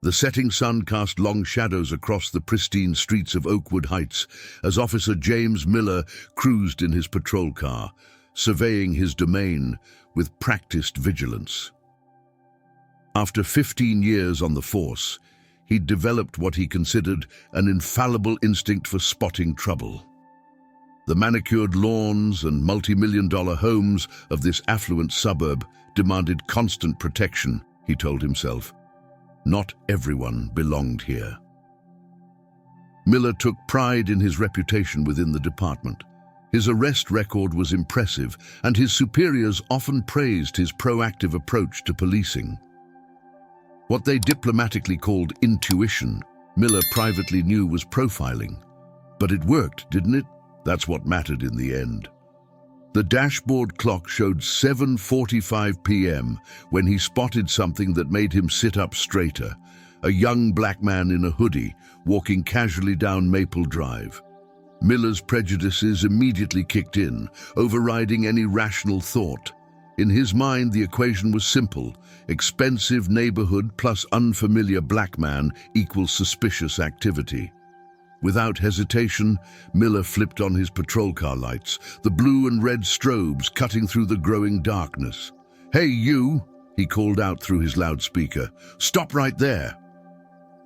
The setting sun cast long shadows across the pristine streets of Oakwood Heights as Officer James Miller cruised in his patrol car, surveying his domain with practiced vigilance. After 15 years on the force, he'd developed what he considered an infallible instinct for spotting trouble. The manicured lawns and multi-million-dollar homes of this affluent suburb demanded constant protection, he told himself. Not everyone belonged here. Miller took pride in his reputation within the department. His arrest record was impressive, and his superiors often praised his proactive approach to policing. What they diplomatically called intuition, Miller privately knew was profiling. But it worked, didn't it? That's what mattered in the end. The dashboard clock showed 7:45 p.m. when he spotted something that made him sit up straighter, a young black man in a hoodie walking casually down Maple Drive. Miller's prejudices immediately kicked in, overriding any rational thought. In his mind, the equation was simple: expensive neighborhood plus unfamiliar black man equals suspicious activity. Without hesitation, Miller flipped on his patrol car lights, the blue and red strobes cutting through the growing darkness. "Hey, you!" he called out through his loudspeaker. "Stop right there!"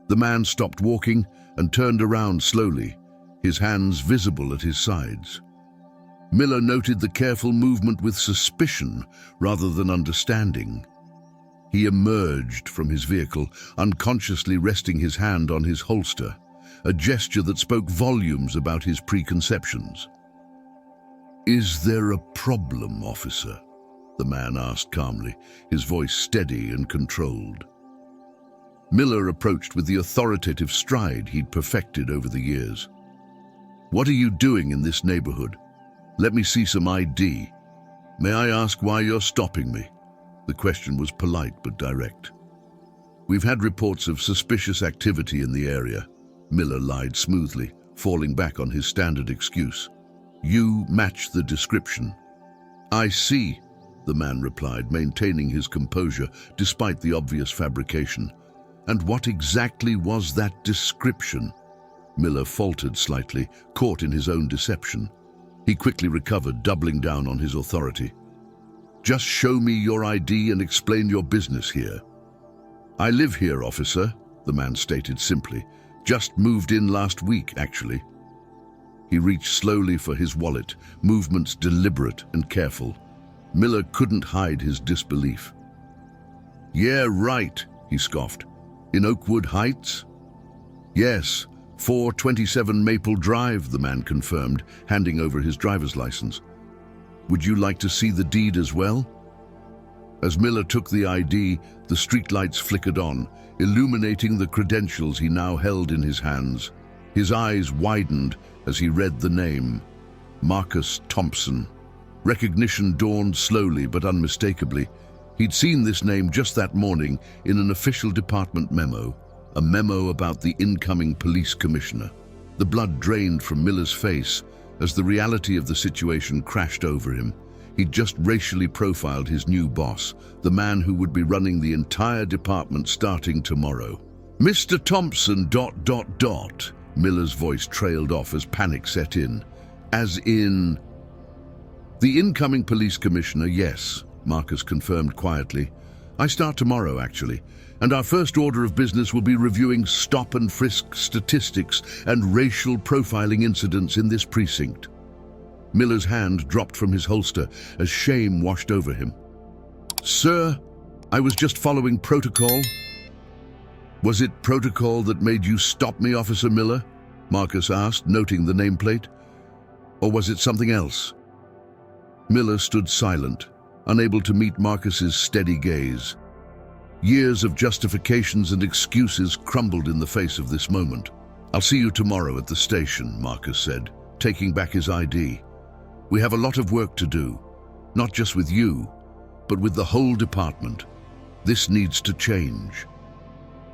The man stopped walking and turned around slowly, his hands visible at his sides. Miller noted the careful movement with suspicion rather than understanding. He emerged from his vehicle, unconsciously resting his hand on his holster, a gesture that spoke volumes about his preconceptions. "Is there a problem, officer?" the man asked calmly, his voice steady and controlled. Miller approached with the authoritative stride he'd perfected over the years. "What are you doing in this neighborhood? Let me see some ID. May I ask why you're stopping me?" The question was polite but direct. "We've had reports of suspicious activity in the area," Miller lied smoothly, falling back on his standard excuse. "You match the description." "I see," the man replied, maintaining his composure despite the obvious fabrication. "And what exactly was that description?" Miller faltered slightly, caught in his own deception. He quickly recovered, doubling down on his authority. "Just show me your ID and explain your business here." "I live here, officer," the man stated simply. "Just moved in last week, actually." He reached slowly for his wallet, movements deliberate and careful. Miller couldn't hide his disbelief. "Yeah, right," he scoffed. "In Oakwood Heights?" "Yes, 427 Maple Drive," the man confirmed, handing over his driver's license. "Would you like to see the deed as well?" As Miller took the ID, the streetlights flickered on, illuminating the credentials he now held in his hands. His eyes widened as he read the name, Marcus Thompson. Recognition dawned slowly but unmistakably. He'd seen this name just that morning in an official department memo, a memo about the incoming police commissioner. The blood drained from Miller's face as the reality of the situation crashed over him. He'd just racially profiled his new boss, the man who would be running the entire department starting tomorrow. "Mr. Thompson, ... Miller's voice trailed off as panic set in. "As in..." "The incoming police commissioner, yes," Marcus confirmed quietly. "I start tomorrow, actually, and our first order of business will be reviewing stop and frisk statistics and racial profiling incidents in this precinct." Miller's hand dropped from his holster as shame washed over him. "Sir, I was just following protocol." "Was it protocol that made you stop me, Officer Miller?" Marcus asked, noting the nameplate. "Or was it something else?" Miller stood silent, unable to meet Marcus's steady gaze. Years of justifications and excuses crumbled in the face of this moment. "I'll see you tomorrow at the station," Marcus said, taking back his ID. "We have a lot of work to do, not just with you, but with the whole department. This needs to change."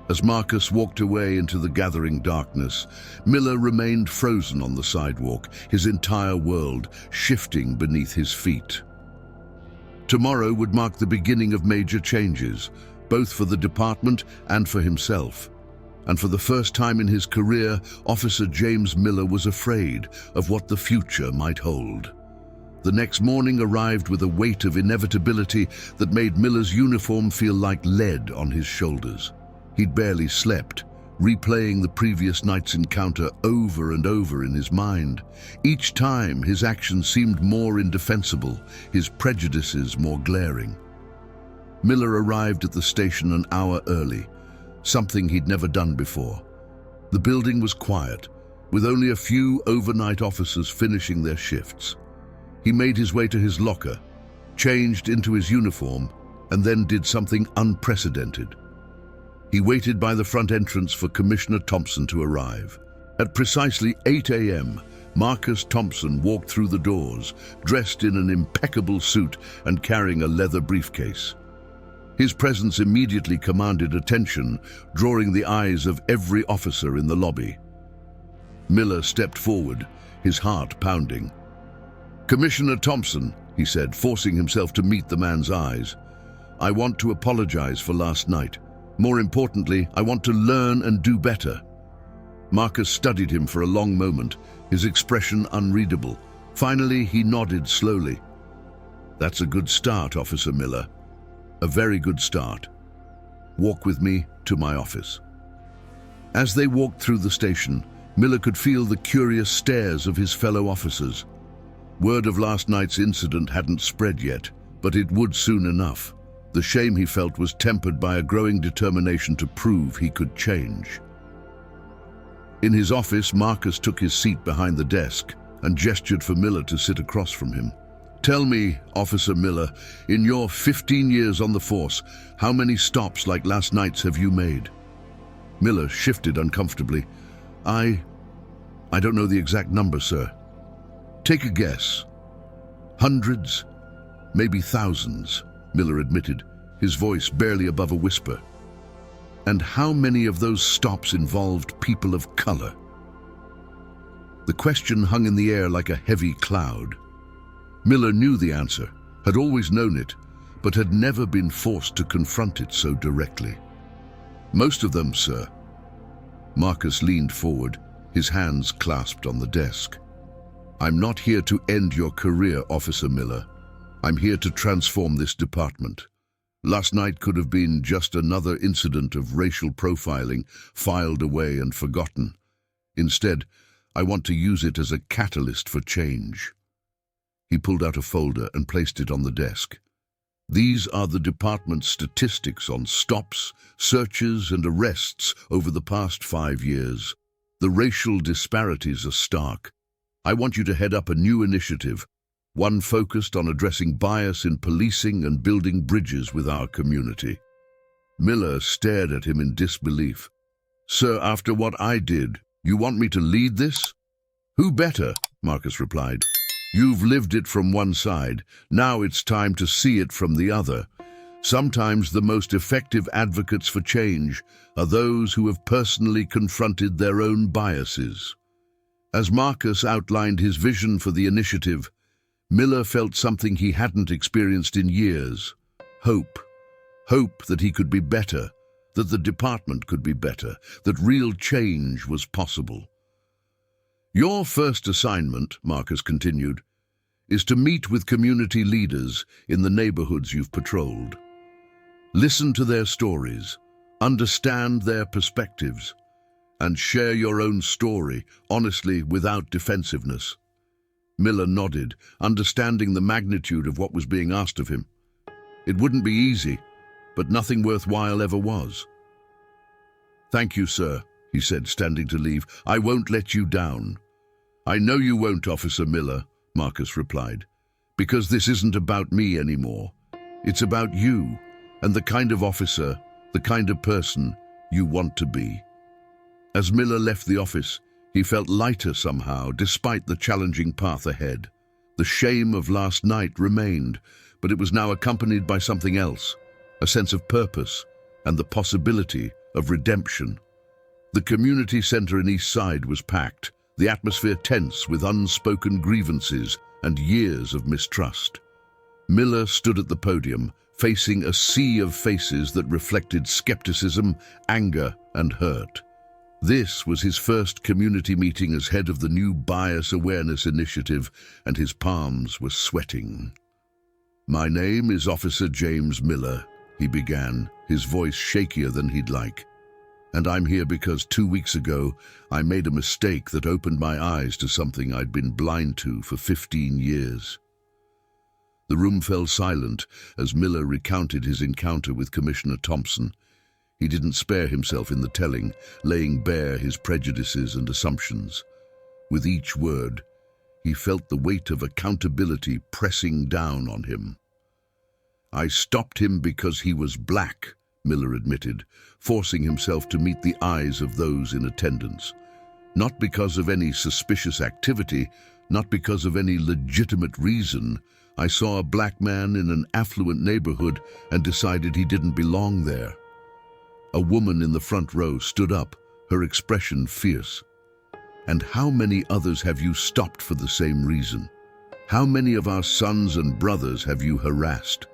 As Marcus walked away into the gathering darkness, Miller remained frozen on the sidewalk, his entire world shifting beneath his feet. Tomorrow would mark the beginning of major changes, both for the department and for himself. And for the first time in his career, Officer James Miller was afraid of what the future might hold. The next morning arrived with a weight of inevitability that made Miller's uniform feel like lead on his shoulders. He'd barely slept, replaying the previous night's encounter over and over in his mind. Each time, his actions seemed more indefensible, his prejudices more glaring. Miller arrived at the station an hour early, something he'd never done before. The building was quiet, with only a few overnight officers finishing their shifts. He made his way to his locker, changed into his uniform, and then did something unprecedented. He waited by the front entrance for Commissioner Thompson to arrive. At precisely 8 a.m., Marcus Thompson walked through the doors, dressed in an impeccable suit and carrying a leather briefcase. His presence immediately commanded attention, drawing the eyes of every officer in the lobby. Miller stepped forward, his heart pounding. "Commissioner Thompson," he said, forcing himself to meet the man's eyes, "I want to apologize for last night. More importantly, I want to learn and do better." Marcus studied him for a long moment, his expression unreadable. Finally, he nodded slowly. "That's a good start, Officer Miller. A very good start. Walk with me to my office." As they walked through the station, Miller could feel the curious stares of his fellow officers. Word of last night's incident hadn't spread yet, but it would soon enough. The shame he felt was tempered by a growing determination to prove he could change. In his office, Marcus took his seat behind the desk and gestured for Miller to sit across from him. "Tell me, Officer Miller, in your 15 years on the force, how many stops like last night's have you made?" Miller shifted uncomfortably. I don't know the exact number, sir." "Take a guess." "Hundreds, maybe thousands," Miller admitted, his voice barely above a whisper. "And how many of those stops involved people of color?" The question hung in the air like a heavy cloud. Miller knew the answer, had always known it, but had never been forced to confront it so directly. "Most of them, sir." Marcus leaned forward, his hands clasped on the desk. "I'm not here to end your career, Officer Miller. I'm here to transform this department. Last night could have been just another incident of racial profiling, filed away and forgotten. Instead, I want to use it as a catalyst for change." He pulled out a folder and placed it on the desk. "These are the department's statistics on stops, searches, and arrests over the past 5 years. The racial disparities are stark. I want you to head up a new initiative, one focused on addressing bias in policing and building bridges with our community." Miller stared at him in disbelief. "Sir, after what I did, you want me to lead this?" "Who better?" Marcus replied. "You've lived it from one side. Now it's time to see it from the other. Sometimes the most effective advocates for change are those who have personally confronted their own biases." As Marcus outlined his vision for the initiative, Miller felt something he hadn't experienced in years. Hope. Hope that he could be better, that the department could be better, that real change was possible. "Your first assignment," Marcus continued, "is to meet with community leaders in the neighborhoods you've patrolled. Listen to their stories, understand their perspectives, and share your own story, honestly, without defensiveness." Miller nodded, understanding the magnitude of what was being asked of him. It wouldn't be easy, but nothing worthwhile ever was. "Thank you, sir," he said, standing to leave. "I won't let you down." "I know you won't, Officer Miller," Marcus replied, "because this isn't about me anymore. It's about you and the kind of officer, the kind of person you want to be." As Miller left the office, he felt lighter somehow, despite the challenging path ahead. The shame of last night remained, but it was now accompanied by something else, a sense of purpose and the possibility of redemption. The community center in East Side was packed, the atmosphere tense with unspoken grievances and years of mistrust. Miller stood at the podium, facing a sea of faces that reflected skepticism, anger, and hurt. This was his first community meeting as head of the new Bias Awareness Initiative, and his palms were sweating. "My name is Officer James Miller," he began, his voice shakier than he'd like. "And I'm here because 2 weeks ago I made a mistake that opened my eyes to something I'd been blind to for 15 years. The room fell silent as Miller recounted his encounter with Commissioner Thompson. He didn't spare himself in the telling, laying bare his prejudices and assumptions. With each word, he felt the weight of accountability pressing down on him. "I stopped him because he was black," Miller admitted, forcing himself to meet the eyes of those in attendance. "Not because of any suspicious activity, not because of any legitimate reason. I saw a black man in an affluent neighborhood and decided he didn't belong there." A woman in the front row stood up, her expression fierce. "And how many others have you stopped for the same reason? How many of our sons and brothers have you harassed?"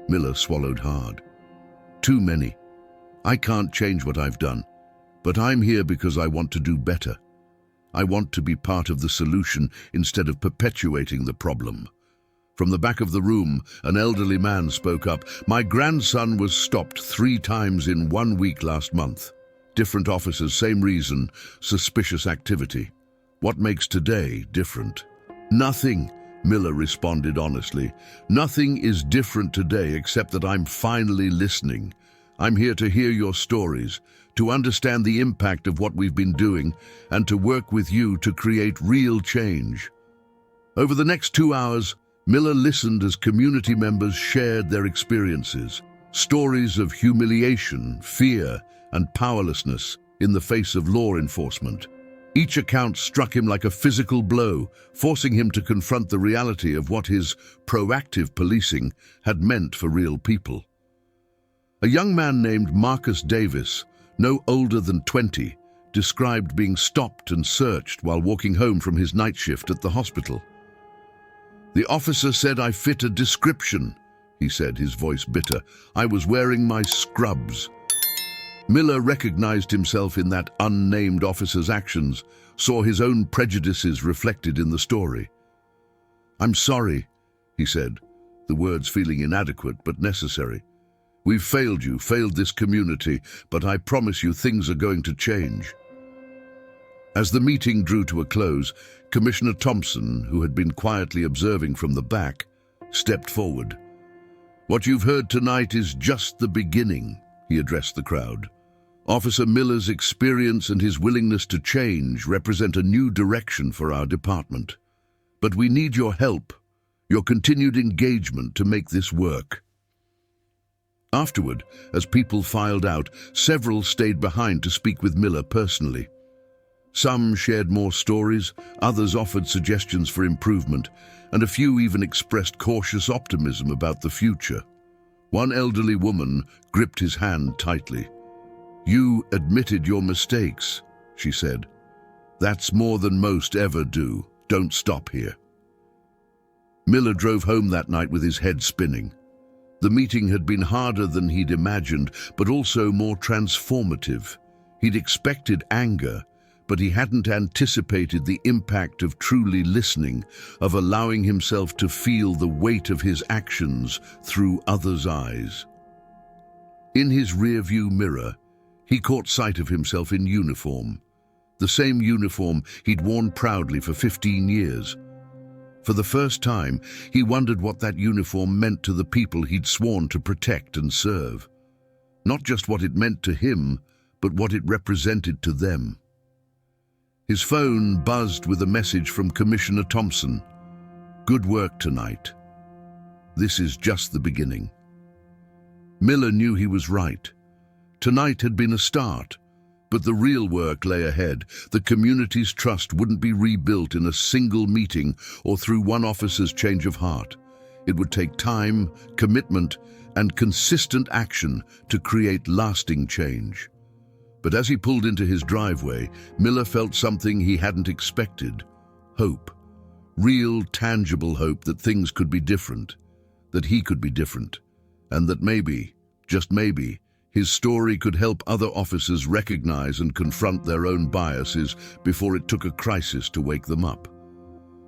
Miller swallowed hard. "Too many. I can't change what I've done, but I'm here because I want to do better. I want to be part of the solution instead of perpetuating the problem." From the back of the room, an elderly man spoke up. "My grandson was stopped 3 times in 1 week last month. Different officers, same reason, suspicious activity. What makes today different?" "Nothing," Miller responded honestly. "Nothing is different today except that I'm finally listening. I'm here to hear your stories, to understand the impact of what we've been doing, and to work with you to create real change." Over the next 2 hours, Miller listened as community members shared their experiences, stories of humiliation, fear, and powerlessness in the face of law enforcement. Each account struck him like a physical blow, forcing him to confront the reality of what his proactive policing had meant for real people. A young man named Marcus Davis, no older than 20, described being stopped and searched while walking home from his night shift at the hospital. "The officer said I fit a description," he said, his voice bitter. "I was wearing my scrubs." Miller recognized himself in that unnamed officer's actions, saw his own prejudices reflected in the story. "I'm sorry," he said, the words feeling inadequate but necessary. "We've failed you, failed this community, but I promise you things are going to change." As the meeting drew to a close, Commissioner Thompson, who had been quietly observing from the back, stepped forward. "What you've heard tonight is just the beginning," he addressed the crowd. "Officer Miller's experience and his willingness to change represent a new direction for our department. But we need your help, your continued engagement to make this work." Afterward, as people filed out, several stayed behind to speak with Miller personally. Some shared more stories, others offered suggestions for improvement, and a few even expressed cautious optimism about the future. One elderly woman gripped his hand tightly. "You admitted your mistakes," she said. "That's more than most ever do. Don't stop here." Miller drove home that night with his head spinning. The meeting had been harder than he'd imagined, but also more transformative. He'd expected anger, but he hadn't anticipated the impact of truly listening, of allowing himself to feel the weight of his actions through others' eyes. In his rearview mirror, he caught sight of himself in uniform, the same uniform he'd worn proudly for 15 years. For the first time, he wondered what that uniform meant to the people he'd sworn to protect and serve. Not just what it meant to him, but what it represented to them. His phone buzzed with a message from Commissioner Thompson. "Good work tonight. This is just the beginning." Miller knew he was right. Tonight had been a start, but the real work lay ahead. The community's trust wouldn't be rebuilt in a single meeting or through one officer's change of heart. It would take time, commitment, and consistent action to create lasting change. But as he pulled into his driveway, Miller felt something he hadn't expected. Hope. Real, tangible hope that things could be different, that he could be different. and that maybe, just maybe, his story could help other officers recognize and confront their own biases before it took a crisis to wake them up.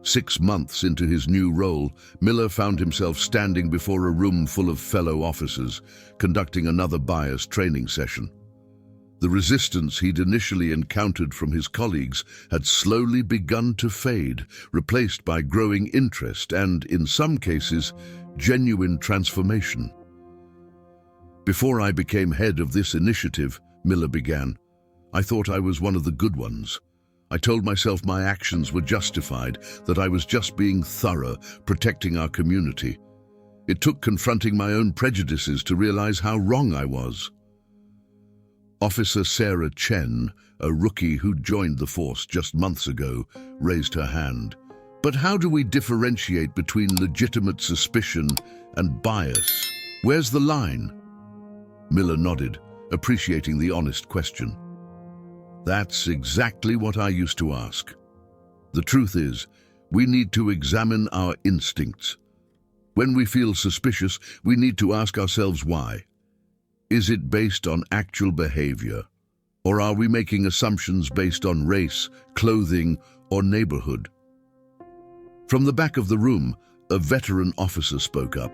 6 months into his new role, Miller found himself standing before a room full of fellow officers, conducting another bias training session. The resistance he'd initially encountered from his colleagues had slowly begun to fade, replaced by growing interest and, in some cases, genuine transformation. "Before I became head of this initiative," Miller began, "I thought I was one of the good ones. I told myself my actions were justified, that I was just being thorough, protecting our community. It took confronting my own prejudices to realize how wrong I was." Officer Sarah Chen, a rookie who'd joined the force just months ago, raised her hand. "But how do we differentiate between legitimate suspicion and bias? Where's the line?" Miller nodded, appreciating the honest question. "That's exactly what I used to ask. The truth is, we need to examine our instincts. When we feel suspicious, we need to ask ourselves why. Is it based on actual behavior? Or are we making assumptions based on race, clothing, or neighborhood?" From the back of the room, a veteran officer spoke up.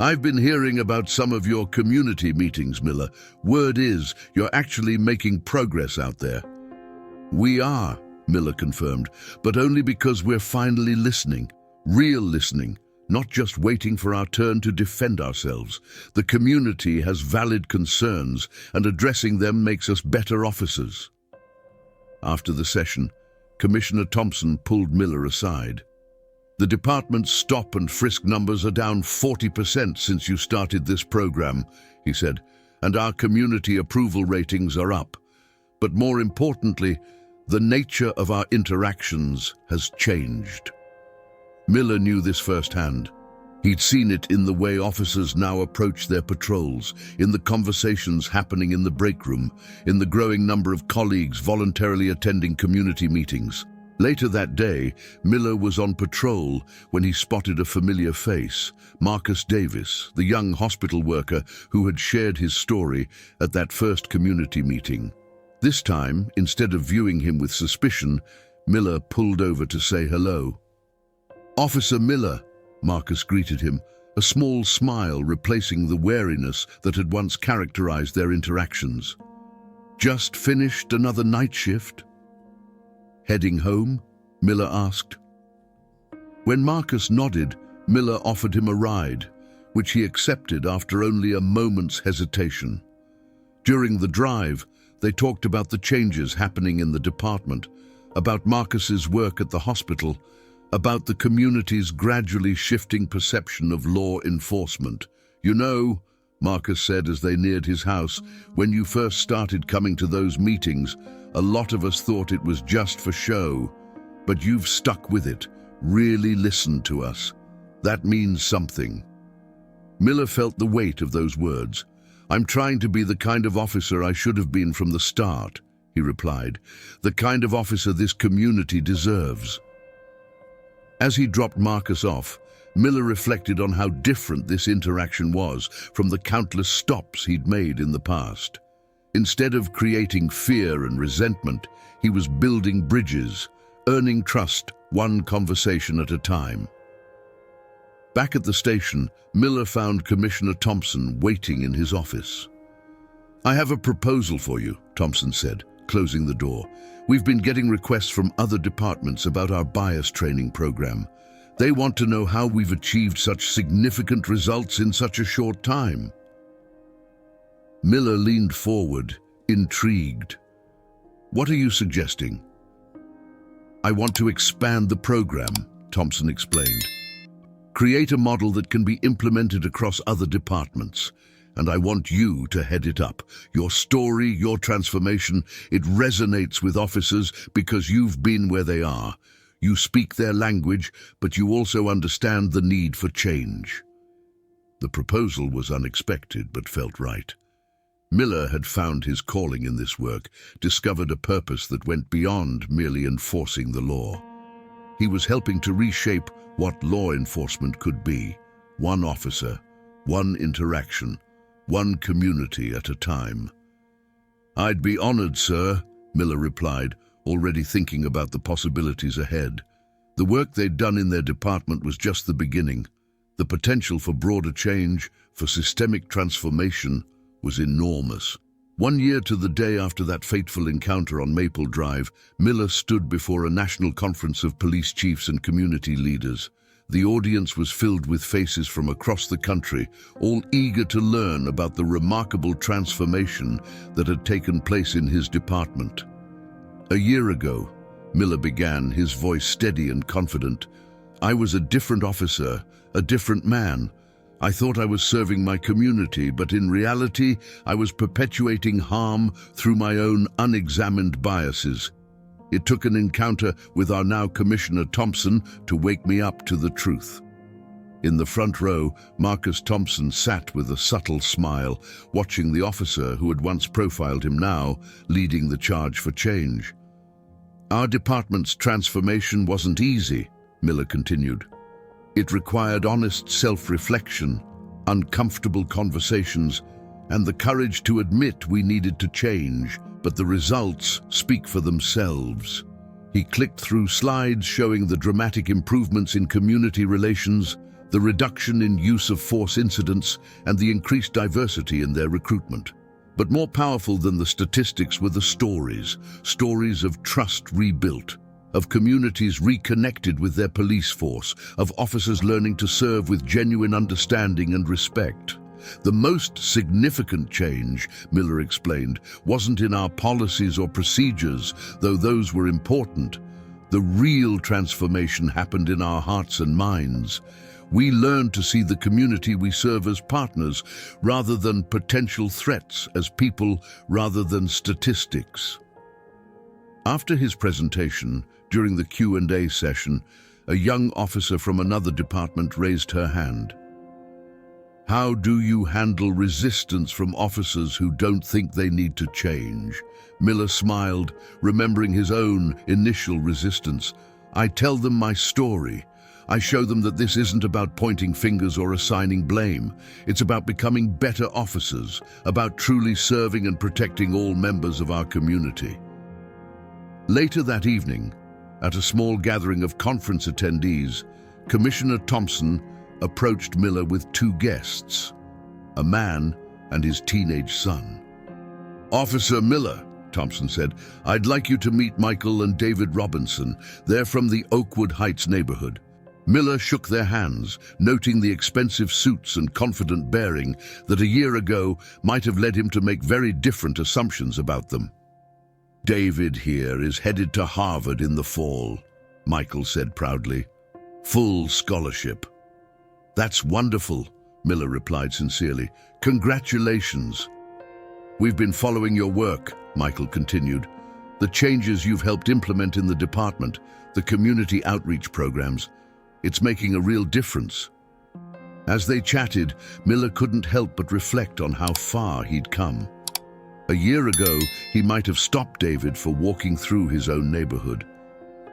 "I've been hearing about some of your community meetings, Miller. Word is, you're actually making progress out there." "We are," Miller confirmed, "but only because we're finally listening. Real listening. Not just waiting for our turn to defend ourselves. The community has valid concerns, and addressing them makes us better officers." After the session, Commissioner Thompson pulled Miller aside. "The department's stop and frisk numbers are down 40% since you started this program," he said, "and our community approval ratings are up. But more importantly, the nature of our interactions has changed." Miller knew this firsthand. He'd seen it in the way officers now approach their patrols, in the conversations happening in the break room, in the growing number of colleagues voluntarily attending community meetings. Later that day, Miller was on patrol when he spotted a familiar face, Marcus Davis, the young hospital worker who had shared his story at that first community meeting. This time, instead of viewing him with suspicion, Miller pulled over to say hello. "Officer Miller," Marcus greeted him, a small smile replacing the wariness that had once characterized their interactions. "Just finished another night shift?" "Heading home?" Miller asked. When Marcus nodded, Miller offered him a ride, which he accepted after only a moment's hesitation. During the drive, they talked about the changes happening in the department, about Marcus's work at the hospital, about the community's gradually shifting perception of law enforcement. "You know," Marcus said as they neared his house, "when you first started coming to those meetings, a lot of us thought it was just for show. But you've stuck with it, really listened to us. That means something." Miller felt the weight of those words. "I'm trying to be the kind of officer I should have been from the start," he replied. "The kind of officer this community deserves." As he dropped Marcus off, Miller reflected on how different this interaction was from the countless stops he'd made in the past. Instead of creating fear and resentment, he was building bridges, earning trust one conversation at a time. Back at the station, Miller found Commissioner Thompson waiting in his office. "I have a proposal for you," Thompson said, closing the door. "We've been getting requests from other departments about our bias training program. They want to know how we've achieved such significant results in such a short time." Miller leaned forward, intrigued. "What are you suggesting?" "I want to expand the program," Thompson explained. "Create a model that can be implemented across other departments. And I want you to head it up. Your story, your transformation, it resonates with officers because you've been where they are. You speak their language, but you also understand the need for change." The proposal was unexpected, but felt right. Miller had found his calling in this work, discovered a purpose that went beyond merely enforcing the law. He was helping to reshape what law enforcement could be, one officer, one interaction, one community at a time. "I'd be honored, sir," Miller replied, already thinking about the possibilities ahead. The work they'd done in their department was just the beginning. The potential for broader change, for systemic transformation, was enormous. 1 year to the day after that fateful encounter on Maple Drive, Miller stood before a national conference of police chiefs and community leaders. The audience was filled with faces from across the country, all eager to learn about the remarkable transformation that had taken place in his department. "A year ago," Miller began, his voice steady and confident, "I was a different officer, a different man. I thought I was serving my community, but in reality, I was perpetuating harm through my own unexamined biases. It took an encounter with our now Commissioner Thompson to wake me up to the truth." In the front row, Marcus Thompson sat with a subtle smile, watching the officer who had once profiled him now, leading the charge for change. "Our department's transformation wasn't easy," Miller continued. "It required honest self-reflection, uncomfortable conversations, and the courage to admit we needed to change, but the results speak for themselves." He clicked through slides showing the dramatic improvements in community relations, the reduction in use of force incidents, and the increased diversity in their recruitment. But more powerful than the statistics were the stories of trust rebuilt, of communities reconnected with their police force, of officers learning to serve with genuine understanding and respect. "The most significant change," Miller explained, "wasn't in our policies or procedures, though those were important. The real transformation happened in our hearts and minds. We learned to see the community we serve as partners, rather than potential threats, as people rather than statistics." After his presentation, during the Q&A session, a young officer from another department raised her hand. "How do you handle resistance from officers who don't think they need to change?" Miller smiled, remembering his own initial resistance. "I tell them my story. I show them that this isn't about pointing fingers or assigning blame. It's about becoming better officers, about truly serving and protecting all members of our community." Later that evening, at a small gathering of conference attendees, Commissioner Thompson approached Miller with 2 guests, a man and his teenage son. "Officer Miller," Thompson said, "I'd like you to meet Michael and David Robinson. They're from the Oakwood Heights neighborhood." Miller shook their hands, noting the expensive suits and confident bearing that a year ago might have led him to make very different assumptions about them. "David here is headed to Harvard in the fall," Michael said proudly. "Full scholarship." "That's wonderful," Miller replied sincerely. "Congratulations." "We've been following your work," Michael continued. "The changes you've helped implement in the department, the community outreach programs. It's making a real difference." As they chatted, Miller couldn't help but reflect on how far he'd come. A year ago, he might have stopped David for walking through his own neighborhood.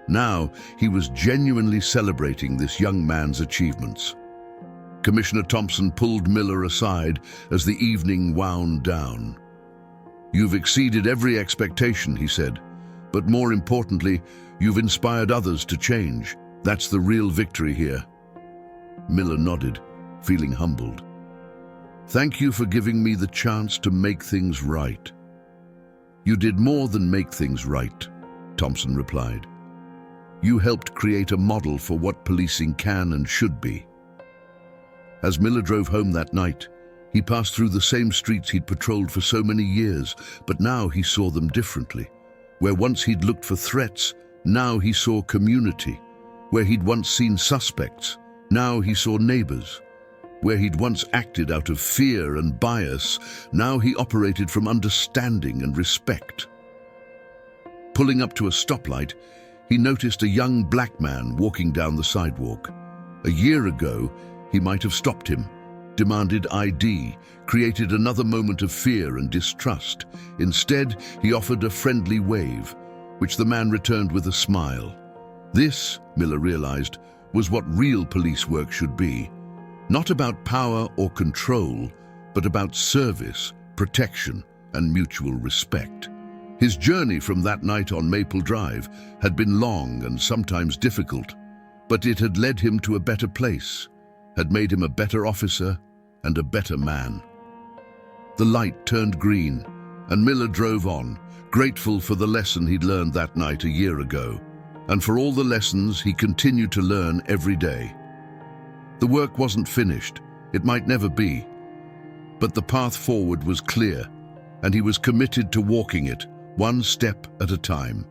Now, he was genuinely celebrating this young man's achievements. Commissioner Thompson pulled Miller aside as the evening wound down. "You've exceeded every expectation," he said, "but more importantly, you've inspired others to change. That's the real victory here." Miller nodded, feeling humbled. "Thank you for giving me the chance to make things right." "You did more than make things right," Thompson replied. "You helped create a model for what policing can and should be." As Miller drove home that night, he passed through the same streets he'd patrolled for so many years, but now he saw them differently. Where once he'd looked for threats, now he saw community. Where he'd once seen suspects, now he saw neighbors. Where he'd once acted out of fear and bias, now he operated from understanding and respect. Pulling up to a stoplight, he noticed a young black man walking down the sidewalk. A year ago, he might have stopped him, demanded ID, created another moment of fear and distrust. Instead, he offered a friendly wave, which the man returned with a smile. This, Miller realized, was what real police work should be. Not about power or control, but about service, protection, and mutual respect. His journey from that night on Maple Drive had been long and sometimes difficult, but it had led him to a better place, had made him a better officer and a better man. The light turned green, and Miller drove on, grateful for the lesson he'd learned that night a year ago, and for all the lessons he continued to learn every day. The work wasn't finished, it might never be, but the path forward was clear, and he was committed to walking it, one step at a time.